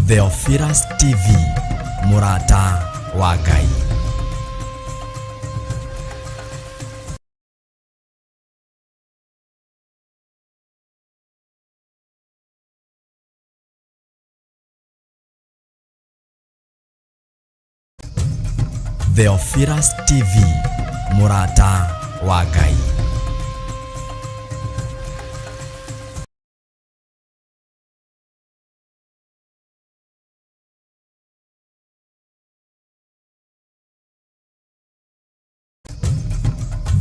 Theophilus TV, Murata wa Ngai. Theophilus TV, Murata wa Ngai.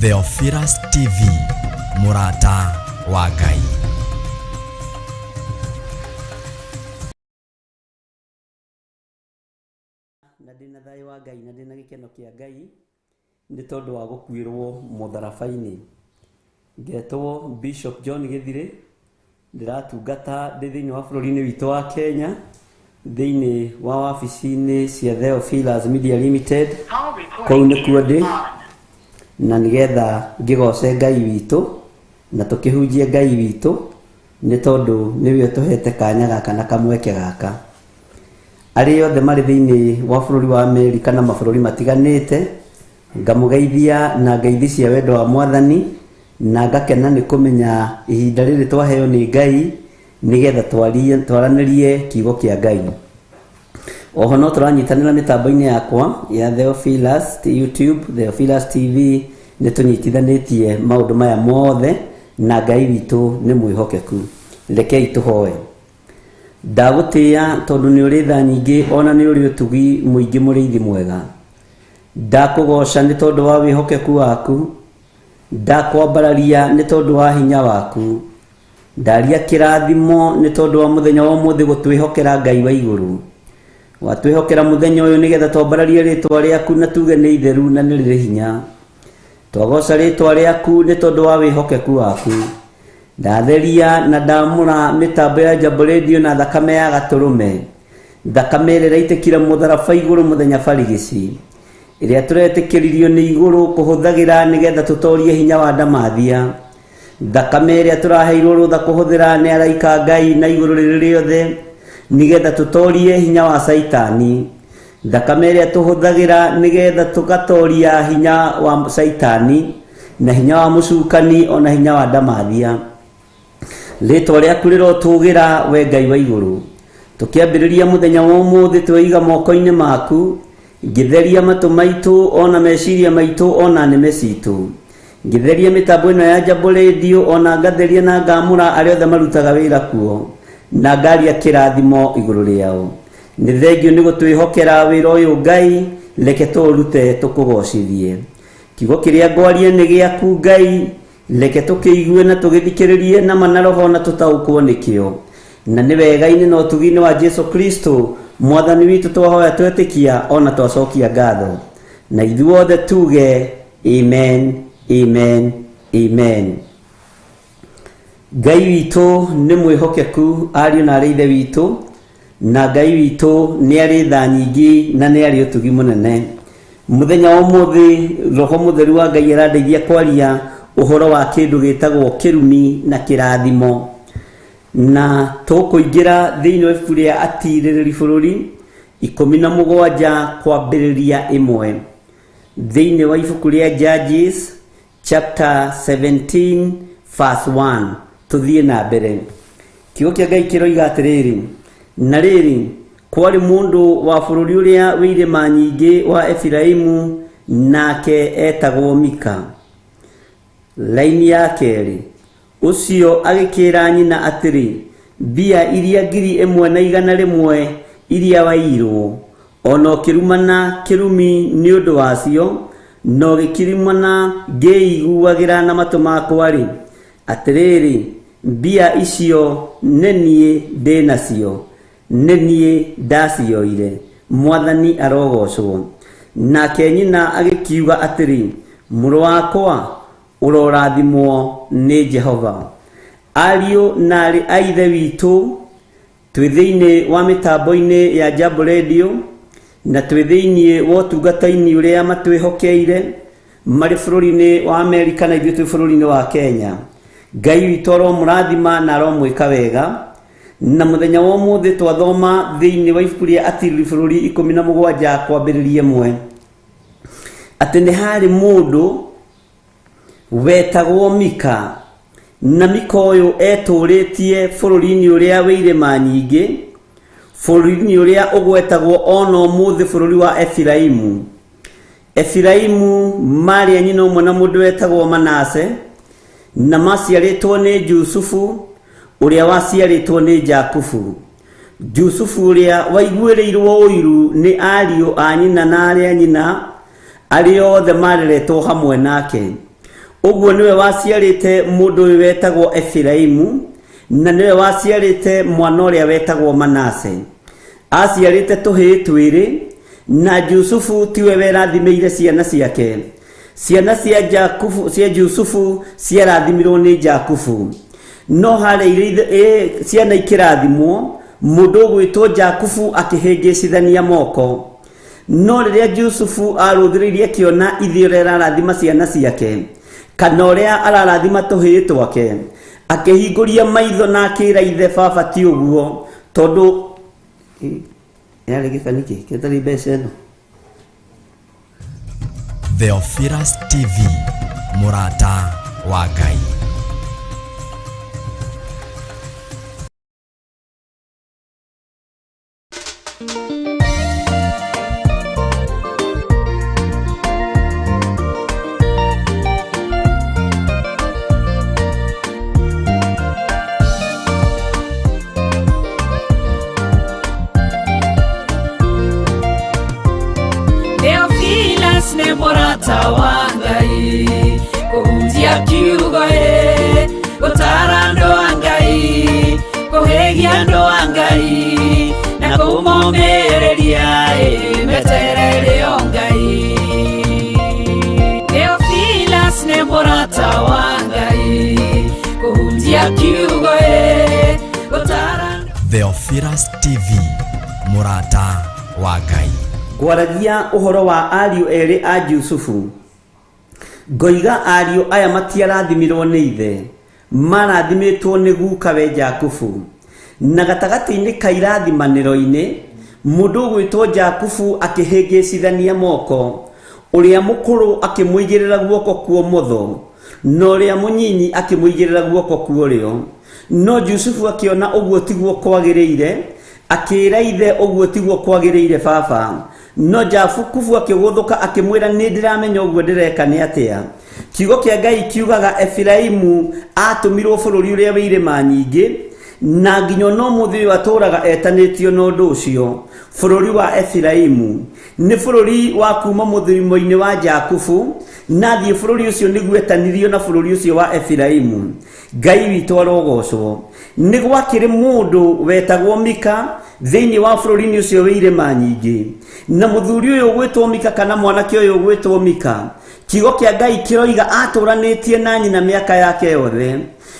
Theophilus TV, Murata wa Ngai. Na ndina thayo wa Ngai na ndina gikeno kia Ngai ni tondu wa gukwirwo mutharabaini. Ngetwo Bishop John Githire, ndiratungata ndi thiini wa bururi-ini witu wa Kenya, thiini wa wabici-ini cia Theophilus Media Limited. Kou nikuo ndi na nigetha ngigoce Ngai witu na tukihunjie Ngai witu ni tondu niwe utuhete kanya gaka na kamweke gaka. Ari othe mari thiini wa bururi wa Amerika na mabururi matiganite, ngamugeithia na ngeithi cia wendo wa Mwathani, na ngakena ni kumenya ihinda riri twaheo ni Ngai nigetha twaranirie kiugo kia Ngai. Oho no turanyitanira mitambo-ini yakwa ya Theophilus YouTube, Theophilus TV, ni tunyitithanitie maundu maya mothe na Ngai witu ni mwihokeku. Rekei tuhoe. Ndagutia tondu ni uri tha nyingi, ona ni uri utugi muingi, muriithi mwega. Ndakugoca ni tondu wa wihokeku waku, ndakwambararia ni tondu wa hinya waku, ndaria kirathimo ni tondu wa muthenya wa umuthi gutwihokera Ngai wa iguru. Watwihokera muthenya uyu nigetha twambararie ritwa riaku na tuge ni itheru na ni riri hinya. Twagoca ritwa riaku ni tondu wa wihokeku waku. Ndatheria na ndamura mitambo ya Jambo Radio na thakame ya gaturume, thakame ĩrĩa ĩraitikire mutharaba iguru muthenya barigici, ĩrĩa turetikiririo ni iguru kuhuthagira nigetha tutorie hinya wa ndamathia, thakame ĩrĩa turaheirwo rutha kuhuthira ni araika Ngai na iguru rĩrĩ rĩothe nigetha tutorie hinya wa Saitani, thakame ĩrĩa tuhuthagira nigetha tukatoria hinya wa Saitani na hinya wa mucukani ona hinya wa ndamathia. Ritwa riaku rirotugira we Ngai wa iguru. Tukiambiriria muthenya wa umuthi twiga moko-ini maku, ngitheria matu maitu ona meciria maitu ona nime citu, ngitheria mitambo ino ya Jambo Radio ona ngatheria na ngamura aria othe marutaga wira kuo, na ngaria kirathimo iguru riao. Ni thengio ni gutwihokera wira uyu Ngai, reke turute tukugocithie. Kiugo kiria ngwaria ni giaku Ngai, reke tukiigue na tugithikiririe na manaroho na tutaukwo nikio. Na ni wega-ini no tugi-ini wa Jesu Kristo Mwathani witu twahoya twetikia ona twacokia ngatho. Na ithuothe tuge amen, amen, amen. Ngai witu ni mwihokeku, ariu na ari ithe witu, na Ngai witu ni ari tha nyingi na ni ari utugi munene. Muthenya wa umuthi Roho Mutheru wa Ngai arandeithia kwaria uhoro wa kindu gitagwo kirumi na kirathimo, na tukuingira thiini wa ibuku ria Atirĩrĩri bururi 17 kwambiriria 1, thiini wa ibuku ria Judges chapter 17 verse 1. Tuthie na mbere. Kiugo kia Ngai kiroiga atiriri, na riri kwari mundu wa bururi uria wi irima nyingi wa Efiraimu, nake etagwo Mika. Laini ya keri, ucio agikira nyina atiri, mbia iria 1,100 iria wairwo, ono kirumana kirumi ni undu wacio, no gikirimana ngiiguagira na matu makwa ri, atiriri mbia icio nenie ndinacio, nenie ndacioire, Mwathani arogocwo. Nake nyina agikiuga atiri, muru wakwa urorathimwo ni Jehova. Ariu na ari aithe witu, twi thiini wa mitambo-ini ya Jambo Radio na twi thiini wa utungata-ini uria matwihokeire mari bururi-ini wa Amerika na ithuĩ twi bururi-ini wa Kenya. Ngai witu aromũrathima na aromwĩka wega, na muthenya wa umuthi twathoma thiini wa ibuku ria Atiri bururi 17 kwambiriria 1 ati ni hari mundu wetagwo Mika, na Mika uyu eturitie bururi-ini uria wi irima nyingi, bururi-ini uria ugwetagwo ona umuthi bururi wa Efiraimu. Efiraimu mari anyina umwe na mundu wetagwo Manase, na maciaritwo ni Jusufu uria waciaritwo ni Jakubu. Jusufu uria waiguirirwo uiru ni ariu a nyina na aria nyina ari othe mareretwo hamwe nake. Uguo niwe waciarite mundu wetagwo Efiraimu, na niwe waciarite mwana uria wetagwo Manase. Aciarite tuhi twiri, na Jusufu tiwe werathimeire ciana ciake. Ciana cia Jakubu cia Jusufu ciarathimirwo ni Jakubu. No hare ciana ikirathimwo, mundu gwitwo Jakubu akihingicithania moko. No riria Jusufu aruthiririe kiona ithio rirathima ciana ciake, kana uria ararathima tuhi twake, akihinguria maitho na akira ithe baba ti uguo, tondu yale gifaniki ketari beseno. Theophilus TV, Murata wa Ngai. Theophilus ne Murata wa Ngai, kuhunjia kiugo gutara andu a Ngai, kuhegia andu a Ngai, na kumomereria meterere o Ngai. Theophilus ne Murata wa Ngai, kuhunjia kiugo gutara. Theophilus TV, Murata wa Ngai. Gwaragia uhoro wa ariu eri a Jusufu. Ngoiga ariu aya matiarathimirwo ni ithe, marathimitwo ni guka we Jakubu. Na gatagati-ini ka irathimaniro-ini, mundu gwitwo Jakubu akihingicithania moko, uria mukuru akimwigirira guoko kwa umotho, no uria munyinyi akimwigirira guoko kwa urio. No Jusufu akiona uguo tiguo kwagiriire, akira ithe uguo tiguo kwagiriire baba. No Jakubu akiguthuka akimwira ni ndiramenya uguo ndireka ni atia. Kiugo kia Ngai kiugaga Efiraimu atumirwo bururi uria wi irima nyingi, na nginya no muthi waturaga etanitio no ndu ucio. Bururi wa Efiraimu ni bururi wa kuma muthirimo-ini wa Jakubu, na thie bururi ucio niguo etanirio na bururi ucio wa Efiraimu. Ngai witu arogocwo. Ni gwakire mundu wetagwo Mika thiini wa bururi-ini ucio wi irima nyingi, na muthuri uyu gwitwo Mika kana mwanake uyu gwitwo Mika, kiugo kia Ngai kiroiga aturanitie na nyina miaka yake yothe.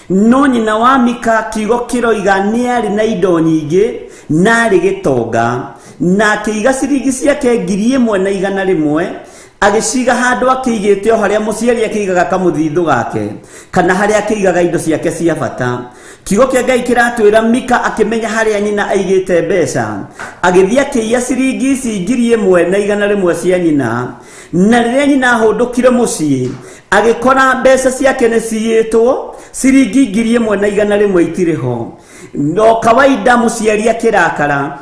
No nyina wa Mika kiugo kiroiga ni ari na indo nyingi na ari gitonga, na akiiga ciringi ciake 1,100 agiciga handu akiigite o haria muciari akiigaga kamuthithu gake, kana haria akiigaga indo ciake cia bata. Kiugo kia Ngai kiratwira Mika akimenya haria nyina aigite mbeca, agithia akiia ciringi ici 1,100 cia nyina. Na riria nyina ahundukire mucii agikora mbeca ciake ni ciitwo ciringi 1,100 itiriho. No kawaida muciari akirakara,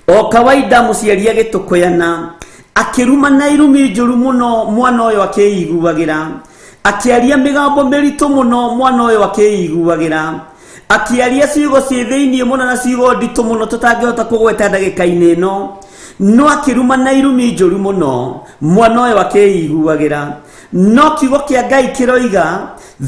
o kawaida muciari agitukuyana, akiruma na irumi njuru muno mwana uyu akiiguagira, akiaria migambo miritu muno mwana uyu akiiguagira, akiaria ciugo ci thiini muno na ciugo nditu muno tutangihota kugweta ndagika-ini ino. No akiruma na irumi njuru muno mwana uyu akiiguagira. No kiugo kia Ngai kiroiga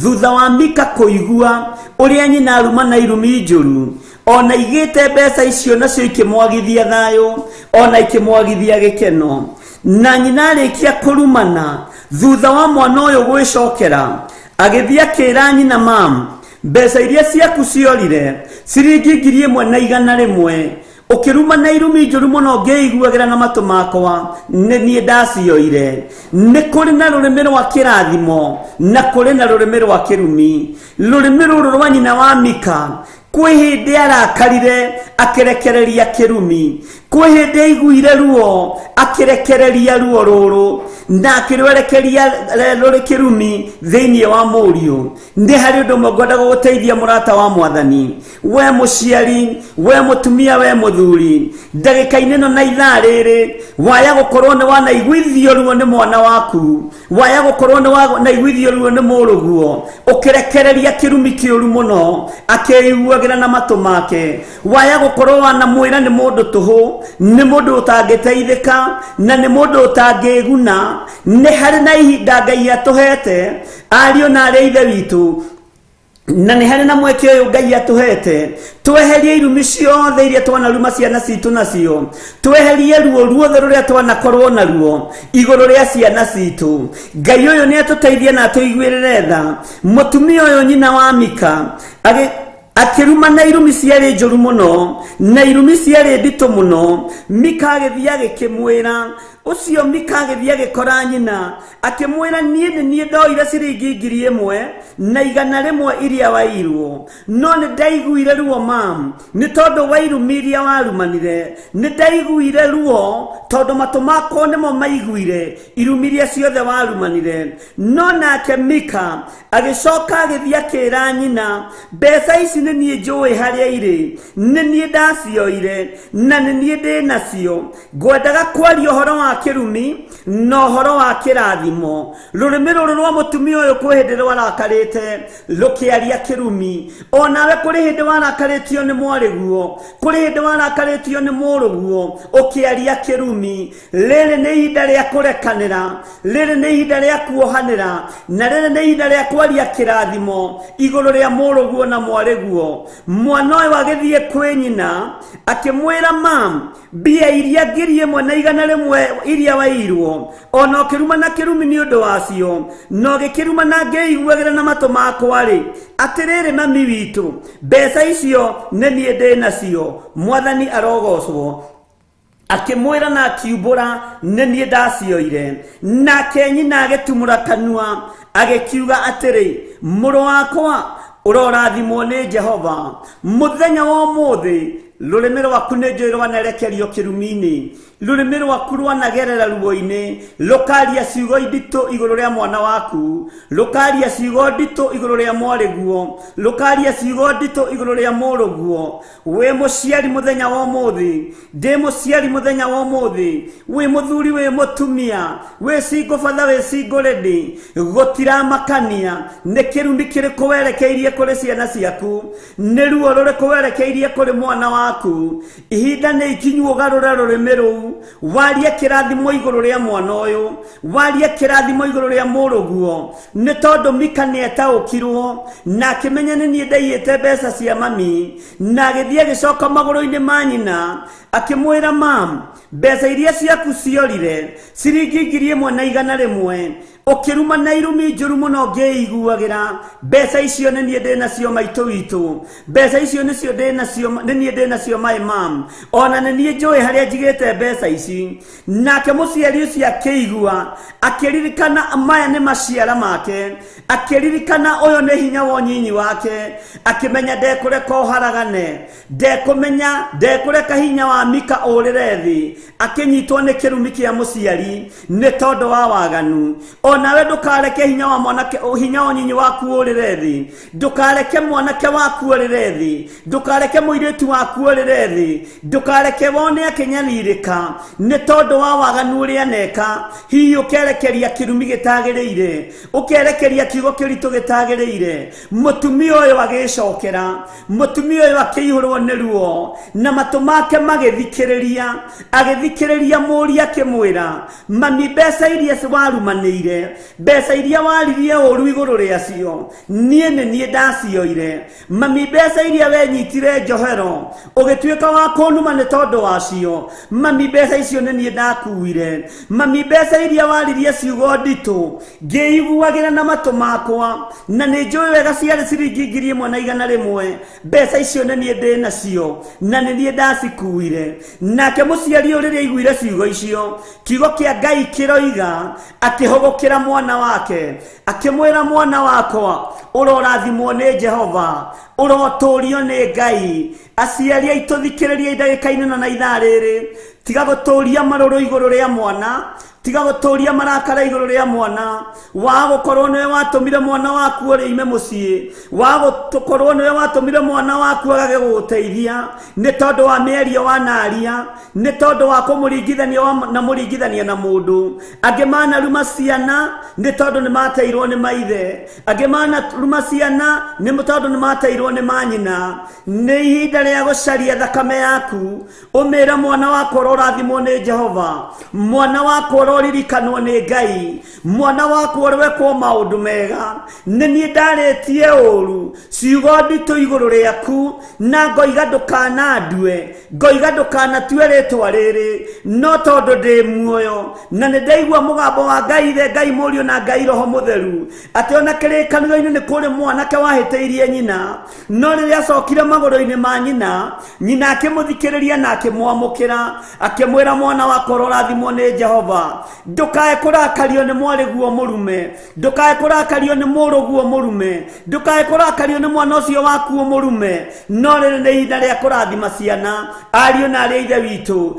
thutha wa Mika kuigua uria nyina aruma na irumi njuru, ona igite mbeca icio nacio ikimwagithia thayo, ona ikimwagithia gikeno. Na nyina arikia kurumana thutha wa mwana uyu gwicokera, agithia kira nyina mam, mbeca iria ciaku ciorire ciringi 1,100, ukiruma na irumi njuru muno ngeiguagira na matu makwa ni nie ndacioire. Ni kuri na rurimi rwa kirathimo na kuri na rurimi rwa kirumi. Rurimi ruru rwa nyina wa Mika kwihinde arakarire akerekereria kirumi kwihinde iguire ruo akerekereria ruo ruru na kirwerekeria ruri kirumi thiini wa murio ndi hari undu mugwenda guteithia murata wa mwathani we muciari we mutumia we muthuri ndagika-ini no na ithaa riri waya gukorwo ni wanaiguithio ruo ni mwana waku waya gukorwo ni wanaiguithio ruo ni muruguo ukirekereria kirumi kiuru muno akeiguagira na matu make waya gukorwo wanamwira ni mundu tuhu ni mundu utangiteithika na ni mundu utangiguna ni hari na ihinda Ngai atuhete ario na ari ithe witu na ni hari na mweke uyu Ngai atuhete tweherie irumi ciothe iria twanaruma ciana citu nacio tweherie ruo ruothe ruria twanakorwo naruo iguru ria ciana citu Ngai uyu ni atuteithie na atuiguirire tha mutumia uyu nyina wa Mika akiruma na irumi ciari njuru muno na irumi ciari nditu muno Mika agithia agikimwira ucio Mika agithia agikora nyina akimwira nie ndoire ciringi 1,000 na 100 iria wairwo no ni ndaiguire ruo mam ni tondu wa irumi iria warumanire ni ndaiguire ruo tondu matu makwa nimo maiguire irumi iria ciothe warumanire no nake Mika agicoka agithia akira nyina mbeca ici ni nie njui haria iri ni nie ndacioire na ni nie ndinacio ngwendaga kwaria uhoro wa kirumi no horo wa kirathimo rurimi ruru rwa mutumia uyu kwihinde warakarite rukiaria kirumi onawe kuri hindi warakaritio ni mwariguo kuri hindi warakaritio ni muruguo ukiaria kirumi riri ni ihinda ria kurekanira riri ni ihinda ria kuohanira na riri ni ihinda ria kwaria kirathimo iguru ria muruguo na mwariguo mwana uyu agithie kwi nyina akimwira mam bia iria 1,100 iria wairwo ona kiruma na kirumi ni undu wacio no gikiruma na ngeiguagira na matu makwa ri atiriri mami witu mbeca icio ni nie ndinacio mwathani arogocwo akimwira na akiumbura ni nie ndacioire nake nyina agitumura kanua agikiuga atiri muru wakwa urorathimwo ni Jehova muthenya wa muthi rurimi rwaku ni njui rwanerekerio kirumi-ini rurimi rwaku rwanagerera ruo-ini rukaria ciugo nditu iguru ria mwana waku rukaria ciugo nditu iguru ria mwariguo rukaria ciugo nditu iguru ria muruguo we muciari muthenya wa muthi ndi muciari muthenya wa muthi we muthuri we mutumia we singo fatha we singo ready gutira makania ni kirumi kiriku werekeirie kuri ciana ciaku ni ruo ruriku werekeirie kuri mwana waku ihinda ni ikinyu ugarura rurimi ruu waria kirathimo iguru ria mwana uyu waria kirathimo iguru ria muruguo ni tondu Mika ni etaukirwo na akimenya ni nie ndaiyete mbeca cia mami na agithie gicoka maguru-ini ma nyina akimwira mam mbeca iria ciaku ciorire ciringi 1,100 ukiruma na irumi njuru muno ngeiguagira mbeca icio ni nie ndinacio maitu witu mbeca icio nicio ndinacio ni nie ndinacio my mam ona ni nie njui haria njigite mbeca ici nake muciari ucio akigua akiririkana maya ni maciara make akiririkana uyu ni hinya wa nyinyi wake akimenya ndekureka uharagane ndekureka hinya wa Mika urire thi akinyitwo ni kirumi kia muciari ni tondu wa waganu nawe ndukareke hinya wa mwanake hinya wa nyinyi waku urire thi ndukareke mwanake waku urire thi ndukareke muiritu waku urire thi ndukareke wone akinyaririka ni tondu wa waganu uria neka hihi ukerekeria kirumi gitagirire ukerekeria kiugo kiritu gitagirire mutumia uyu agicokera mutumia uyu akihurwo ni ruo na matu make agithikiriria muria akimwira mami mbeca iria warumanire mbeca iria waririe uru iguru riacio nie ni nie ndacioire mami mbeca iria wenyitire njohero ugituika wa kunuma ni tondu wacio mami mbeca icio ni nie ndakuire mami mbeca iria waririe ciugo nditu ngeiguagira na matu makwa na ni njui wega ciari ciringi 1,100 mbeca icio ni nie ndinacio na ni nie ndacikuire nake muciari uriria iguire ciugo icio kiugo kia Ngai kiroiga akihogokera akĩmwĩra mwana wake, akĩmwĩra mwana wakwa, ũrorathimwo nĩ Jehova, ũrotũũrio nĩ Ngai. Aciari aitũ thikĩrĩria ndagĩka-inĩ na ithaa rĩrĩ, tiga gũtũũria marũrũ igũrũ rĩa mwana, tiga gũtũũria marakara igũrũ rĩa mwana, wa gũkorwo nĩwe watũmire mwana waku ũrĩime mũciĩ, wa gũkorwo nĩwe watũmire mwana waku agage gũgũteithia, nĩ tondũ wa mĩario wanaria, nĩ tondũ wa kũmũringithania na mũringithania na mũndũ. Angĩ manaruma ciana nĩ tondũ nĩ mateirwo nĩ maithe, angĩ manaruma ciana nĩ tondũ nĩ mateirwo nĩ manyina. Nĩ ihinda rĩa gũcaria thakame yaku, ũmĩre mwana wakwa ũrorathimwo nĩ Jehova, mwana wakwa ririkanwo nĩ Ngai, mwana wakwa ũrwekwo maũndũ mega. Nĩ niĩ ndarĩtie ũũru ciugo nditũ igũrũ rĩaku, na ngoiga ndũkanandue, ngoiga ndũkanatue rĩtwa rĩrĩ, no tondũ ndĩ muoyo na nĩ ndaigua mũgambo wa Ngai Ithe, Ngai Mũriũ na Ngai Roho Mũtheru, atĩ ona kĩrĩkanĩro-inĩ nĩ kũrĩ mwanake wahĩtĩirie nyina, no rĩrĩa acokire magũrũ-inĩ ma nyina, nyina akĩmũthikĩrĩria na akĩmwamũkĩra, akĩmwĩra mwana wakwa ũrorathimwo nĩ Jehova. Ndukae kurakario nĩ mwarĩguo mũrume, ndukae kurakario nĩ mũrũguo mũrume, ndukae kurakario nĩ mwana ũcio waku mũrume, no rĩrĩ nĩ ihinda rĩa kũrathima ciana. Ariũ na arĩ ithe witũ,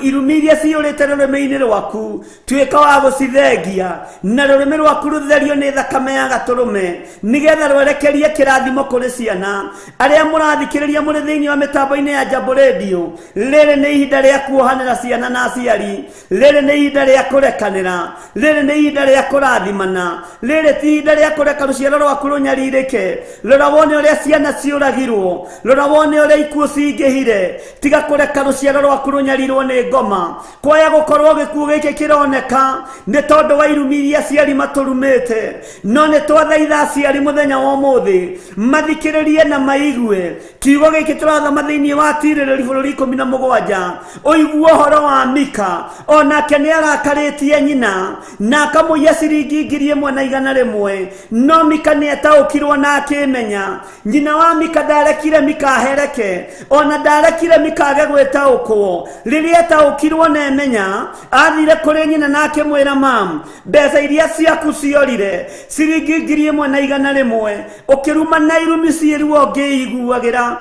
irumi iria ciyũrĩte rũrĩmĩ-inĩ rwaku, tuĩka wa gũcithengia, na rũrĩmĩ rwaku rũtherio nĩ thakame ya gatũrũme, nĩgetha rwerekerie kĩrathimo kũrĩ ciana. Arĩa mũrathikĩrĩria mũrĩ thĩinĩ wa mĩtambo-inĩ ya Jambo Radio, rĩrĩ nĩ ihinda rĩa kuohanĩra ciana na aciari, rĩrĩ nĩ ihinda rĩa kũrekanĩra, rĩrĩ nĩ ihinda rĩa kũrathimana, rĩrĩ ti ihinda rĩa kũreka rũciaro rwaku rũnyarirĩke. Rora wone ũrĩa ciana ciũragirwo, rora wone ũrĩa ikuũ cingĩhire, tiga kũreka rũciaro rwaku rũnyarirwo nĩ ngoma. Kwaya gũkorwo gĩkuũ gĩkĩ kĩroneka nĩ tondũ wa irumi iria aciari matũrumĩte, no nĩ twathaitha aciari mũthenya wa ũmũthĩ mathikĩrĩrie na maigue kiugo gĩkĩ tũrathoma thĩinĩ wa Tirĩrĩri bũrũri 17, ũigue ũhoro wa Mika. Onake nĩ arakarĩtie nyina na akamũiya ciringi 1,100, no Mika nĩ etaũkirwo na akĩmenya. Nyina wa Mika ndarekire Mika ahereke, ona ndarekire Mika age gwĩtaũkwo. Rĩrĩa etaũkirwo na emenya, athire kũrĩ nyina na akĩmwĩra, mam, mbeca iria ciaku ciorire ciringi 1,100, ũkĩruma na irumi ciĩruo ngĩiguagĩra.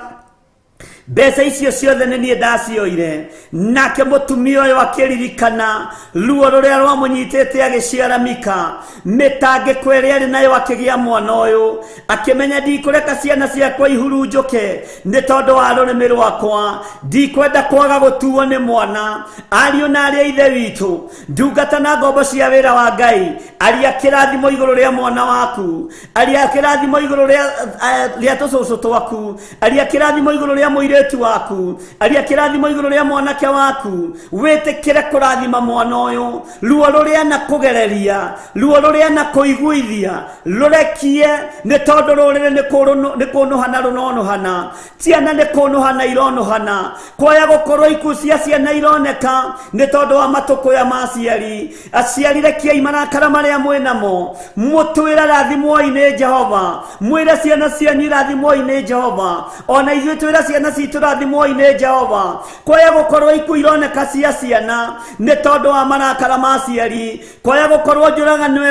Mbeca icio ciothe nĩ niĩ ndacioire. Nake mũtumia ũyũ akĩririkana ruo rũrĩa rwamũnyitĩte agĩciara Mika, mĩtangĩko ĩrĩa arĩ nayo akĩgĩa mwana ũyũ, akĩmenya ndikũreka ciana ciakwa ihurunjũke nĩ tondũ wa rũrĩmĩ rwakwa, ndikwenda kwaga gũtuo nĩ mwana. Ariũ na arĩ a ithe witũ, ndungata na ngombo cia wĩra wa Ngai, aria kĩrathimo igũrũ rĩa mwana waku, aria kĩrathimo igũrũ rĩa tũcũcũ twaku, aria kĩrathimo igũrũ rĩa mũirĩtu waku, aria kĩrathimo igũrũ rĩa mwanake waku. Wĩtĩkĩre kũrathima mwana ũyũ, ruo rũrĩa na kũgereria, ruo rũrĩa na kũiguithia rũrekie, nĩ tondũ rũrĩrĩ nĩ kũnũhana rũnonũhana, ciana nĩ kũnũhana ironũhana. Kwaya gũkorwo ikuũ cia ciana ironeka nĩ tondũ wa matũkũya ma aciari. Aciari rekiai marakara marĩa mwĩnamo, mũtwĩra rathimwoi nĩ Jehova, mwĩre ciana cianyu rathimwoi nĩ Jehova, ona ithuĩ twĩra ciana citũ rathimwoi nĩ Jehova. Kwaya gũkorwo ikuũ ironeka cia ciana nĩ tondũ wa marakara ma aciari. Kwaya gũkorwo njũragano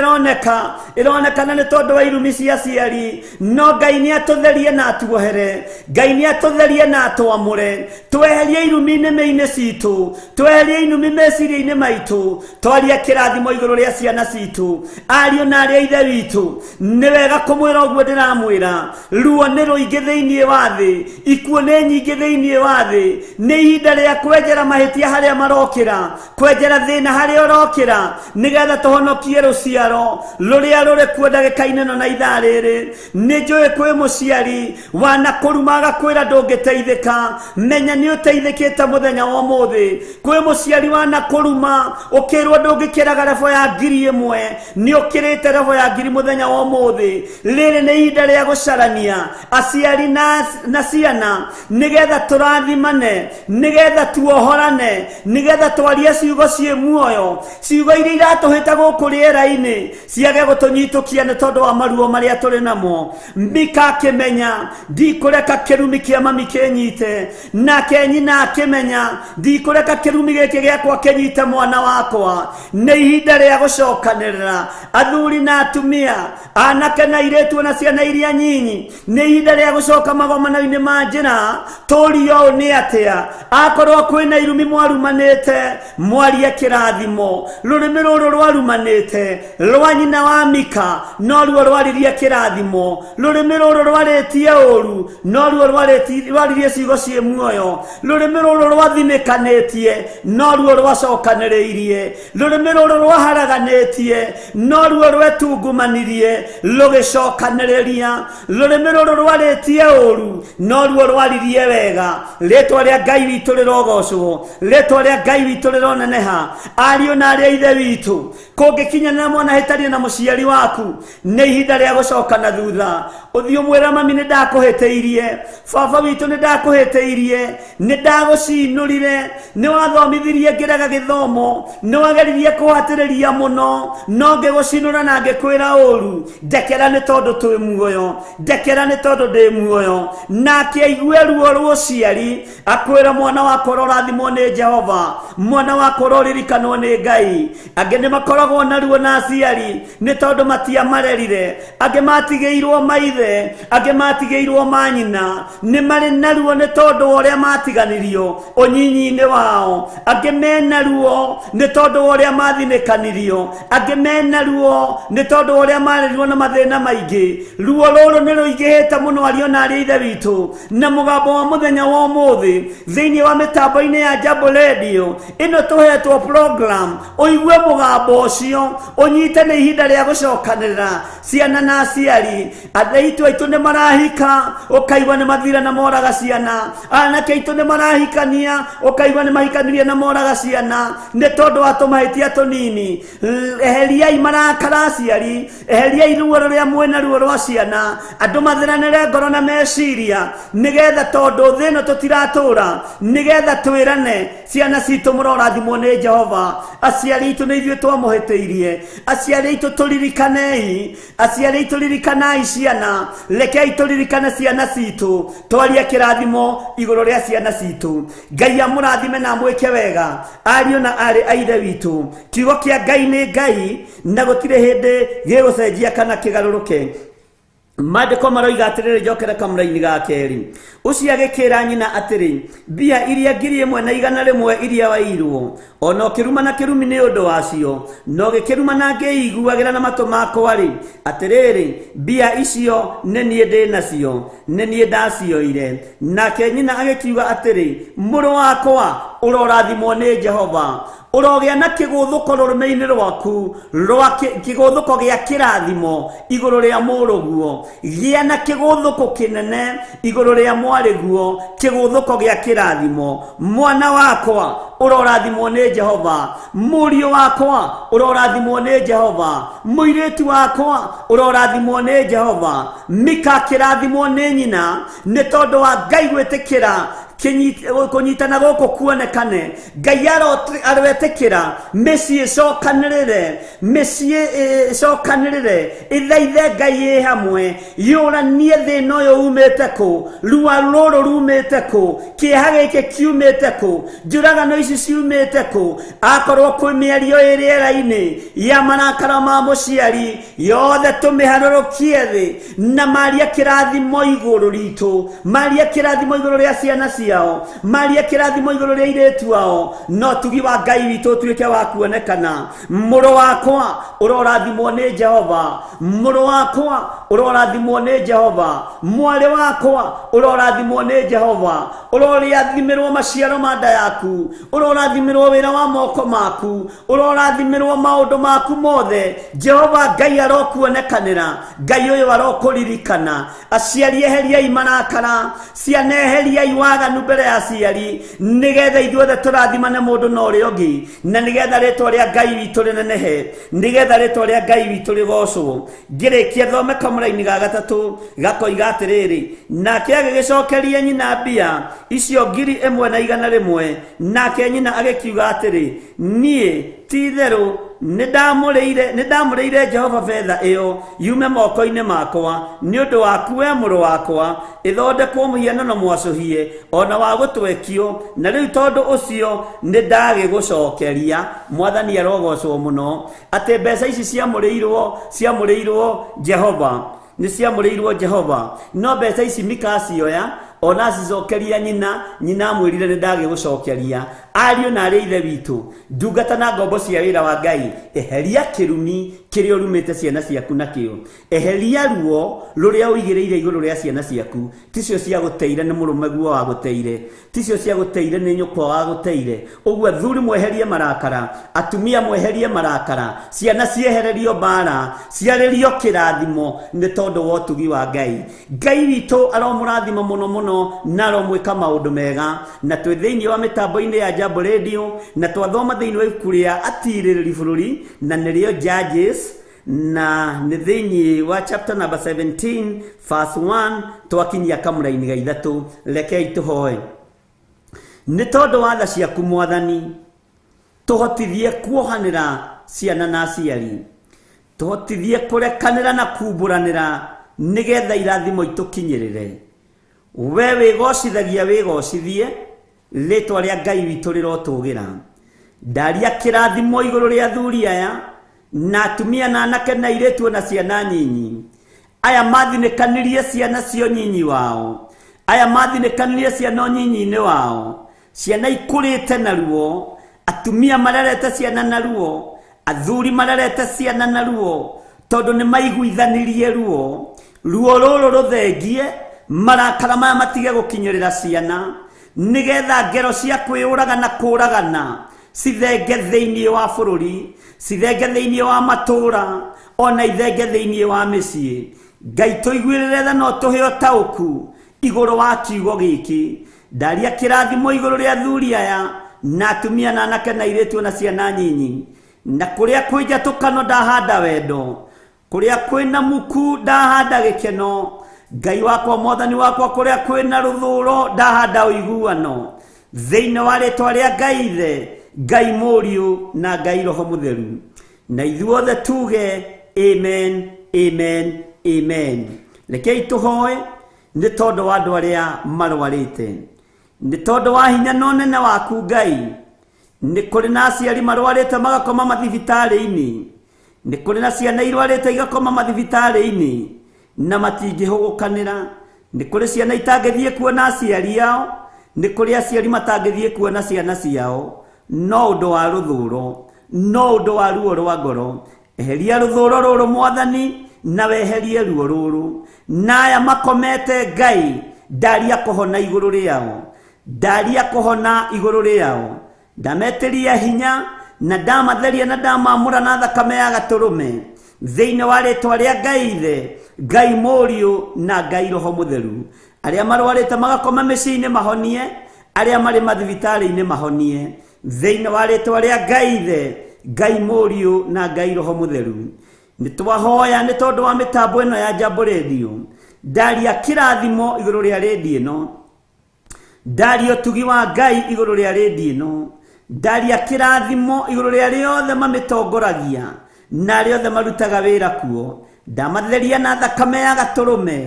ĩronekana nĩ tondũ wa irumi cia aciari. No Ngai nĩ atũtherie na atuohere, Ngai nĩ atũtherie na atwamũre. Tweherie irumi nĩmĩ-inĩ citũ, tweherie irumi meciria-inĩ maitũ, twaria kĩrathimo igũrũ rĩa ciana citũ. Ariũ na arĩ a ithe witũ, nĩ wega kũmwĩra ũguo ndĩramwĩra, ruo nĩ rũingĩ thĩinĩ wa thĩ, ikuũ nĩ nyingĩ thĩinĩ wa thĩ. Nĩ ihinda rĩa kwenjera mahĩtia harĩa marokĩra, kwenjera thĩna harĩa ũrokĩra, nĩgetha tũhonokie rũciaro rũrĩa rũrĩ kuo ndagĩka-inĩ ĩno na ithaa rĩrĩ. Nĩ njũĩ kwĩ mũciari wanakũruma agakwĩra ndũngĩteithĩka, menya nĩ ũteithĩkĩte mũthenya wa ũmũthĩ. Kwĩ mũciari wanakũruma ũkĩrwo ndũngĩkĩraga rebo ya 1,000, nĩ ũkĩrĩte rebo ya 1,000 mũthenya wa ũmũthĩ. Rĩrĩ nĩ ihinda rĩa gũcarania aciari na ciana, nĩ nigetha turathimane, nigetha tuohorane, nigetha twarie ciugo cie muoyo, ciugo iria iratuhita guku riera-ini ciage gutunyitukia ni tondu wa maruo maria turi namo. Mika akimenya ndikureka kirumi kia mami kinyite, nake nyina akimenya ndikureka kirumi giki giakwa kinyite mwana wakwa. Ni ihinda ria gucokanirira athuri na atumia, anake na iretu na ciana iria nyinyi. Ni ihinda ria gucoka magomano-ini ma njira turio ni atia akorwo kwina irumi mwarumanite mwarie kirathimo. Rurimi ruru rwarumanite rwa nyina wa Mika no ruo rwaririe kirathimo, rurimi ruru rwaritie uru no ruo rwaririe ciugo cie muoyo, rurimi ruru rwathimikanitie no ruo rwacokaniriirie, rurimi ruru rwaharaganitie no ruo rwetungumanirie rugicokaniriria, rurimi ruru rwaritie uru no ruo rwaririe wega. Ritwa ria Ngai witu rirogocwo, ritwa ria Ngai witu rironeneha. Ariũ na arĩa ithe witu, kũngĩkinya na mwana hĩtania na mũciari waku, nĩ ihinda rĩa gũcoka na thutha. Ũthiũ mwĩra mami nĩ ndakũhĩtĩirie, baba witũ nĩ ndakũhĩtĩirie, nĩ ndagũcinũrire, nĩ wathomithirie ngĩrega gĩthomo, nĩ wageririe kũhatĩrĩria mũno, no ngĩgũcinũra na ngĩkwĩra ũru. Ndekera nĩ tondũ twĩ muoyo, ndekera nĩ tondũ ndĩ muoyo. Nake aigue ruo rwa ũciari, akwĩra mwana wakwa ũrorathimwo nĩ Jehova, mwana wakwa ũroririkanwo nĩ Ngai. Angĩ nĩ makoragwo na ruo na aciari nĩ tondũ matiamarerire, angĩ matigĩirwo maithe, angĩ matigĩirwo manyina. Nĩ marĩ na ruo nĩ tondũ wa ũrĩa matiganirio ũnyinyi-inĩ wao, angĩ mena ruo nĩ tondũ wa ũrĩa mathinĩkanirio, angĩ mena ruo nĩ tondũ wa ũrĩa marerirwo na mathĩna maingĩ. Ruo rũrũ nĩ rũingĩhĩte mũno ariũ na arĩa ithe witũ, na mũgambo wa mũthenya wa ũmũthĩ thĩinĩ wa mĩtambo-inĩ ya Jambo Radio ĩno tũhetwo program, ũigue mũgambo ũcio, ũnyite nĩ ihinda rĩa gũcokanĩrĩra. Ciana na aciari, atheitu aitũ nĩ marahika, ũkaigua nĩ mathira na moraga ciana, anake aitũ nĩ marahikania, ũkaigua nĩ mahikanirie na moraga ciana nĩ tondũ wa tũmahĩtia tũnini. Eheriai marakara aciari, eheriai ruo rũrĩa mwĩna ruo rwa ciana, andũ mathiranĩre ngoro na meciria, nĩgetha tondũ thĩ ĩno tũtiratũra, nĩgetha twĩrane ciana citũ mũrorathimwo nĩ Jehova. Aciari aitũ nĩ ithuĩ twamũhĩtĩirie, aciari aitũ tũririkanei, aciari aitũ ririkanai ciana, rekei tũririkane ciana citũ, twarie kĩrathimo igũrũ rĩa ciana citũ. Ngai amũrathime na mwĩke wega ariũ na arĩ a ithe witũ. Kiugo kĩa Ngai nĩ Ngai na gũtirĩ hĩndĩ gĩgũcenjia kana kĩgarũrũke. Maandĩko maroiga atĩrĩrĩ, njokere kamũra-inĩ ga kerĩ. Ũcio agĩkĩra nyina atĩrĩ, mbia iria 1,100 iria wairwo, ona ũkĩruma na kĩrumi nĩ ũndũ wacio, no gĩkĩruma na ngĩiguagĩra na matũ makwa-rĩ, atĩrĩrĩ, mbia icio nĩ niĩ ndĩ nacio, nĩ niĩ ndacioire. Nake nyina agĩkiuga atĩrĩ, mũrũ wakwa ũrorathimwo nĩ Jehova, ũrogĩa na kĩgũthũko rũrĩmĩ-inĩ rwaku, kĩgũthũko gĩa kĩrathimo igũrũ rĩa mũrũguo. Gĩa na kĩgũthũko kĩnene igũrũ rĩa mwarĩguo, kĩgũthũko gĩa kĩrathimo. Mwana wakwa ũrorathimwo nĩ Jehova, mũriũ wakwa ũrorathimwo nĩ Jehova, mũirĩtu wakwa ũrorathimwo nĩ Jehova. Mika kĩrathimwo nĩ nyina nĩ tondũ wa Ngai gwĩtĩkĩra kũnyitana gũkũ kuonekane. Ngai arwetĩkĩra mĩciĩ ĩcokanĩrĩre, mĩciĩ ĩcokanĩrĩre, ithaithe Ngai ĩ hamwe, yũranie thĩna ũyũ umĩte kũ, rua rũrũ rumĩte kũ, kĩeha gĩkĩ kiumĩte kũ, njũragano ici ciumĩte kũ. Akorwo kwĩ mĩario ĩ rĩera-inĩ ya marakara ma mũciari, yothe tũmĩharũrũkie thĩ na maria kĩrathimo igũrũ ritũ, maria kĩrathimo igũrũ rĩa ciana ciao, maria kĩrathimo igũrũ rĩa airĩtu ao, no tugi wa Ngai witũ ũtuĩke wa kuonekana. Mũrũ wakwa ũrorathimwo nĩ Jehova, mũrũ wakwa ũrorathimwo nĩ Jehova, mwarĩ wakwa ũrorathimwo nĩ Jehova, ũrorathimirwo maciaro ma nda yaku, ũrorathimirwo wĩra wa moko maku, ũrorathimirwo maũndũ maku mothe. Jehova Ngai arokuonekanĩra, Ngai ũyũ arokũririkana. Aciari eheriai marakara, ciana eheriai waganu mbere ya aciari, nĩgetha ithuothe tũrathimane mũndũ na ũrĩa ũngĩ, na nĩgetha rĩtwa rĩa Ngai witũ rĩnenehe, nĩgetha rĩtwa rĩa Ngai witũ rĩgocwo. Ngĩrĩkia thome kamũra kamuraini ga gatatu gakoiga atiriri nake agigicokeria nyina mbia icio 1,100 nake nyina agikiuga atiri nie titheru nindamurĩire Jehova betha iyo yume moko-inĩ makwa nĩ ũndũ waku we mũrũ wakwa ĩthondekwo mũhianano mwacũhie ona wa gũtwekio na rĩu tondũ ũcio nĩndagĩgũcokeria. Mwathani arogocwo mũno atĩ mbeca ici ciamũrĩirwo Jehova, nĩ ciamũrĩirwo Jehova, no mbeca ici Mika cioya ona cicokeria nyina amwĩrire nĩndagĩgũcokeria. Ariũ na arĩ ithe witũ, ndungata na ngombo cia wĩra wa Ngai, eheria kĩrumi kĩrĩa ũrumĩte ciana ciaku nakĩo, eheria ruo rũrĩa ũigĩrĩire igũrũ rĩa ciana ciaku. Ticio cia gũteire nĩ mũrũme guo wa gũteire, ticio cia gũteire nĩ nyũkwa wa gũteire. Ũguo athuri mweherie marakara, atumia mweherie marakara, ciana ciehererio mbara, ciarĩrio kĩrathimo nĩ tondũ wa ũtugi wa Ngai. Ngai witũ aromũrathima mũno mũno na aromwĩka maũndũ mega. Na twĩ thĩinĩ wa mĩtambo-inĩ ya Jambo Radio na twathoma thĩinĩ wa ibuku rĩa atirĩrĩri bũrũri na nĩrĩo Judges, na nĩ thĩinĩ wa chapter number 17 verse 1 twakinyia kamũraini ga ithatũ. Rekei tũhoe. Nĩ tondũ wa tha ciaku Mwathani, tũhotithie kuohanĩra ciana na aciari, tũhotithie kũrekanĩra na kumbũranĩra nĩgetha irathimo itũkinyĩrĩre. We wĩgocithagia wĩgocithie, rĩtwa rĩa Ngai witũ rĩrotũgĩra. Ndaria kĩrathimo igũrũ rĩa athuri aya na atumia na anake na airĩtu na ciana nyinyi. Aya mathinĩkanirie ciana cio nyinyi wao, aya mathinĩkanirie ciana nyinyi-inĩ wao. Ciana ikũrĩte na ruo, atumia marerete ciana na ruo, athuri marerete ciana na ruo, tondũ nĩ maiguithanirie ruo. Ruo rũrũ rũthengie, marakara maya matige gũkinyĩrĩra ciana, nĩgetha ngero cia kwĩũraga na kũragana cithenge thĩinĩ wa bũrũri, cithenge thĩinĩ wa matũũra, ona ithenge thĩinĩ wa mĩciĩ. Ngai tũiguĩrĩre tha no tũheo taũku igũrũ wa kiugo gĩkĩ. Ndaria kĩrathimo igũrũ rĩa athuri aya na atumia na anake na airĩtu na ciana nyinyi. Na kũrĩa kwĩ njatũkano ndahanda wendo, kũrĩa kwĩna muku ndahanda gĩkeno. Ngai wakwa Mwathani wakwa, kũrĩa kwĩna rũthũũro ndahanda ũiguano. Thĩinĩ wa rĩtwa rĩa Ngai Ithe, Ngai Mũriũ na Ngai Roho Mũtheru. Na ithuothe tuge amen, amen, amen. Rekei tũhoe nĩ tondũ wa andũ arĩa marwarĩte, nĩ tondũ wa hinya na ũnene waku Ngai. Nĩ kũrĩ na aciari marwarĩte magakoma mathibitarĩ-inĩ, nĩ kũrĩ na ciana irwarĩte igakoma mathibitarĩ-inĩ na matingĩhũgũkanĩra. Nĩ kũrĩ ciana itangĩthiĩ kuona aciari ao, nĩ kũrĩ aciari matangĩthiĩ kuona ciana ciao, no ũndũ wa rũthũũro, no ũndũ wa ruo rwa ngoro. Eheria rũthũũro rũrũ Mwathani, na weherie ruo rũrũ. Na aya makomete Ngai, ndaria kũhona igũrũ rĩao, ndaria kũhona igũrũ rĩao. Ndametĩria hinya na ndamatheria na ndamamũra na thakame ya gatũrũme, thĩinĩ wa rĩtwa rĩa Ngai Ithe, Ngai Mũriũ na Ngai Roho Mũtheru. Arĩa marwarĩte magakoma mĩciĩ-inĩ mahonie, arĩa marĩ mathibitarĩ-inĩ mahonie, thĩinĩ wa rĩtwa rĩa Ngai Ithe, Ngai Mũriũ na Ngai Roho Mũtheru. Nĩ twahoya nĩ tondũ wa mĩtambo ĩno ya Jambo Radio. Ndaria kĩrathimo igũrũ rĩa rĩndiũ ĩno, ndaria ũtugi wa Ngai igũrũ rĩa rĩndiũ ĩno, ndaria kĩrathimo igũrũ rĩa rĩothe mamĩtongoragia na rĩothe marutaga wĩra kuo. Ndamatheria na thakame ya gatũrũme,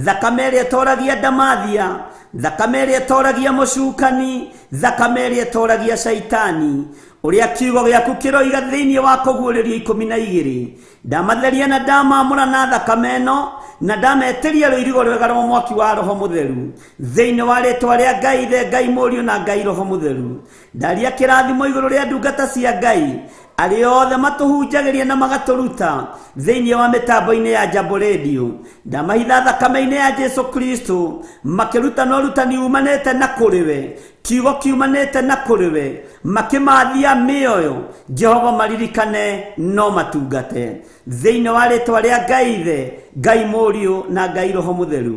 thakame ĩrĩa ĩtoragia ndamathia, thakame ĩrĩa ĩtoragia mũcukani, thakame ĩrĩa ĩtoragia caitani, ũrĩa kiugo gĩaku kĩroiga thĩinĩ wa Kũguũrĩrio 12. Ndamatheria na ndamamũra na thakame ĩno, na ndametĩria rũirigo rwega rwa mwaki wa Roho Mũtheru, thĩinĩ wa rĩtwa rĩa Ngai Ithe, Ngai Mũriũ na Ngai Roho Mũtheru. Ndaria kĩrathimo igũrũ rĩa ndungata cia Ngai, arĩa othe matũhunjagĩria na magatũruta thĩinĩ wa mĩtambo-inĩ ya Jambo Radio. Ndamahitha thakame-inĩ ya Jesũ Kristo, makĩruta na ũrutani umanĩte na kũrĩ we, kiugo kiumanĩte na kũrĩ we, makĩmathia mĩoyo. Jehova maririkane no matungate, thĩinĩ wa rĩtwa rĩa Ngai Ithe, Ngai Mũriũ na Ngai Roho Mũtheru.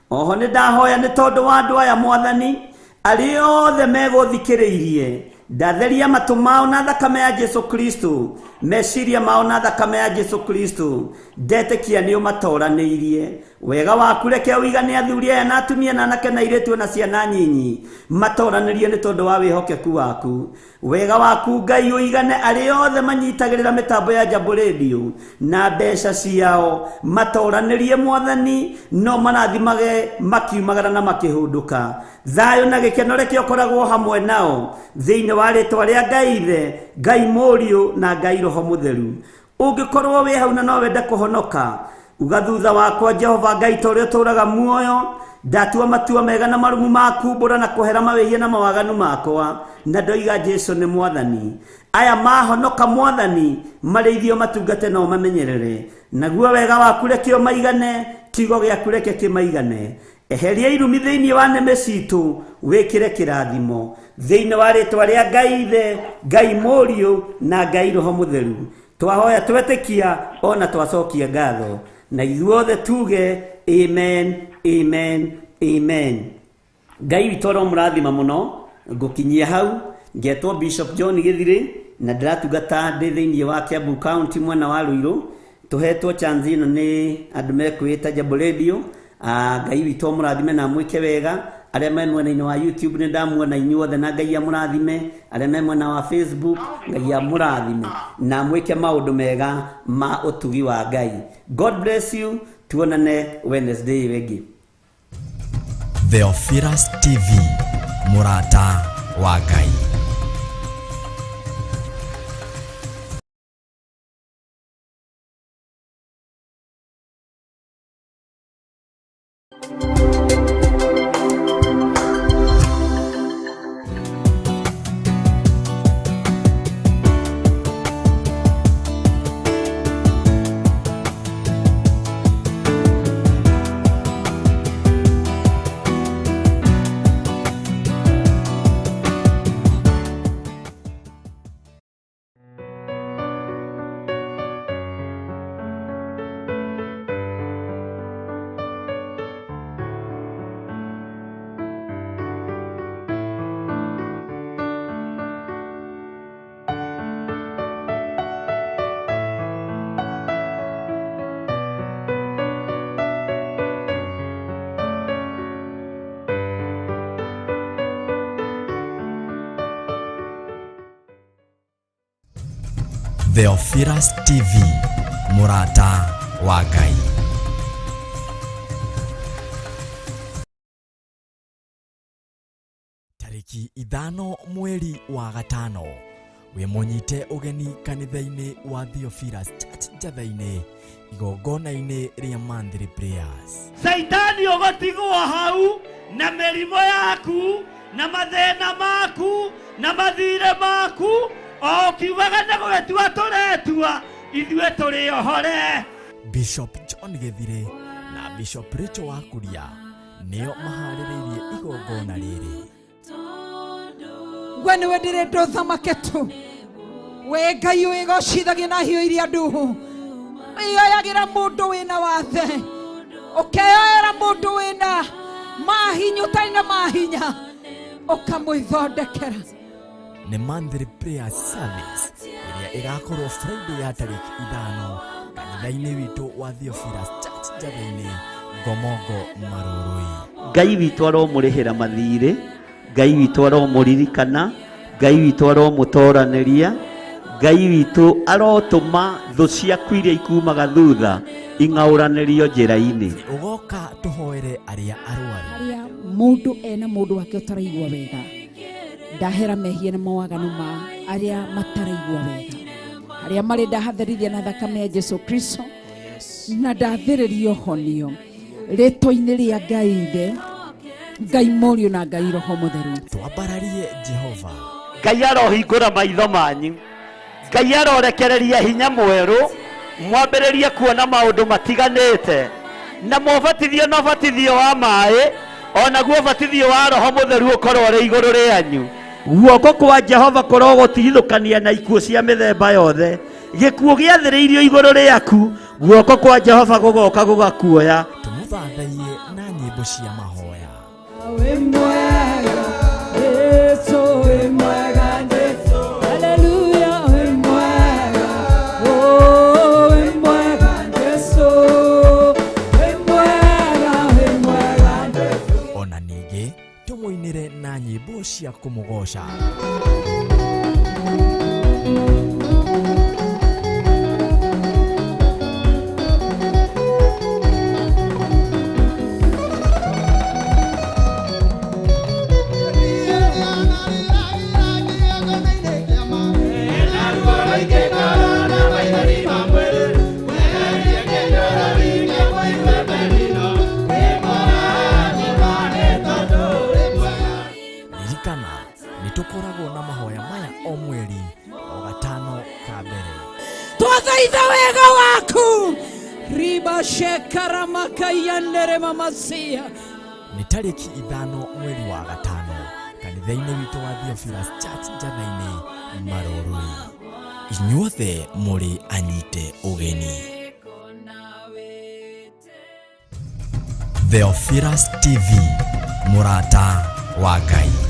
Oho nĩ ndahoya nĩ tondũ wa andũ aya Mwathani, arĩa othe megũthikĩrĩirie ndatheria matu mao na thakame ya Jesu Kristo, meciria mao na thakame ya Jesu Kristo, ndetekia ni umatoranirie. Wega waku reke uigane athuri aya na atumia na anake na airĩtu na ciana nyinyi, matoranirie ni tondu wa wihokeku waku. Wega waku Ngai uigane arĩa othe manyitagĩrĩra mitambo ya Jambo Radio na mbeca ciao, matoranirie Mwathani, no marathimage makiumagara na makihunduka. Thayo na gĩkeno reke ũkoragwo hamwe nao thĩinĩ wa rĩtwa rĩa Ngai Ithe, Ngai Mũriũ na Ngai Roho Mũtheru. Ũngĩkorwo wĩ hau na no wende kũhonoka, uga thutha wakwa Jehova Ngai ta ũrĩa ũtũũraga muoyo, ndatua matua mega na marumu makumbũra na kũhera mawĩhia na mawaganu makwa, na ndoiga Jesu nĩ Mwathani. Aya mahonoka Mwathani, marĩithio matungate no mamenyerere, naguo wega waku reke ũmaigane, kiugo gĩaku reke kĩmaigane. Eheria irumi thĩinĩ wa nĩmĩ citũ, wĩkĩre kĩrathimo thĩinĩ wa rĩtwa rĩa Ngai Ithe, Ngai Mũriũ na Ngai Roho Mũtheru. Twahoya twetĩkia ona twacokia ngatho, na ithuothe tuge amen, amen, amen. Ngai witũ aromũrathima mũno. Ngũkinyia hau ngetwo Bishop John Gĩthirĩ na ndiratungata ndĩ thĩinĩ wa Kiambu County mwena wa Ruiru. Tuhetwo chance ĩno nĩ andũ mekwĩta Jambo Radio. Ngai witũ amũrathime na mwĩke wega. Arĩa me mwena-inĩ wa YouTube nĩ ndamuona inyuothe, na Ngai amũrathime. Arĩa me mwena wa Facebook, Ngai amũrathime na mwĩke maũndũ mega ma ũtugi wa Ngai. God bless you. Tuonane Wednesday wegi. Theophilus TV, mũrata wa Ngai. Theophilus TV, mũrata wa Ngai. Tariki 5 mweri wa gatano, wĩmũnyite ũgeni kanitha-inĩ wa Theophilus Church Njatha-inĩ, igongona-inĩ rĩa Monthly Prayers. Saitani ũgũtigwo hau na mĩrimũ yaku na mathĩna maku na mathire maku, o kiugaga nĩ gwĩtua tũretua, ithuĩ tũrĩ ohore. Bishop John Gĩthirĩ na Bishop Rachel Wakuria nĩo maharĩrĩirie igongona rĩrĩ. We nĩwe ndĩrenda ũthamake tu, we Ngai wĩgocithagia na hiũ iria nduhu, wĩoyagĩra mũndũ wĩna wathe, ũkeoera mũndũ wĩna mahinya ũtarĩ na mahinya, ũkamwĩthondekera. Nĩ Monthly Prayer Service ĩrĩa ĩgakorwo Friday ya tariki 5 kanitha-inĩ witũ wa Theophilus Church Njatha-inĩ, Ngomongo Marũrũi. Ngai witũ aromũrĩhĩra mathirĩ, Ngai witũ aromũririkana, Ngai witũ aromũtoranĩria, Ngai witũ arotũma thũ ciaku iria ikumaga thutha ing'aũranĩrio njĩra-inĩ. Ũgoka tũhoere arĩa arwaru, arĩa mũndũ ena mũndũ wake ũtaraigua wega, ndahera mehia na mawaganu ma arĩa mataraigua wega, arĩa marĩ ndahatherithia na thakame ya Jesu Kristo, na ndathĩrĩrio honio rĩtwa-inĩ rĩa Ngai Ithe, Ngai Mũriũ na Ngai Roho Mũtheru. twambararie Jehova. Ngai arohingũra maitho manyu, Ngai arorekereria hinya mwerũ, mwambĩrĩrie kuona maũndũ matiganĩte, na mũbatithio na ũbatithio wa maĩ, onaguo ũbatithio wa Roho Mũtheru ũkorwo ũrĩ igũrũ rĩanyu. Guoko kwa Jehova kũrogũtigithũkania na ikuũ cia mĩthemba yothe. Gĩkuũ gĩathĩrĩirio igũrũ rĩaku, guoko kwa Jehova gũgoka gũgakuoya. Tũmũthathaiye na nyĩmbo cia mahoya. Wĩ mwega, Yesu wĩ mwega. na nyĩmbo cia kũmũgoca. Nitukoragwo na mahoya maya o mweri o gatano ka mbere. Twathaitha wega waku riba shekara makayandere mamasia. Nĩ tarĩki 5 mweri wa gatano kanitha-inĩ witũ wa Theophilus Church Njatha-inĩ Marũrũi. Inyuothe mũrĩ anyite ũgeni. Theophilus TV, mũrata wa Ngai.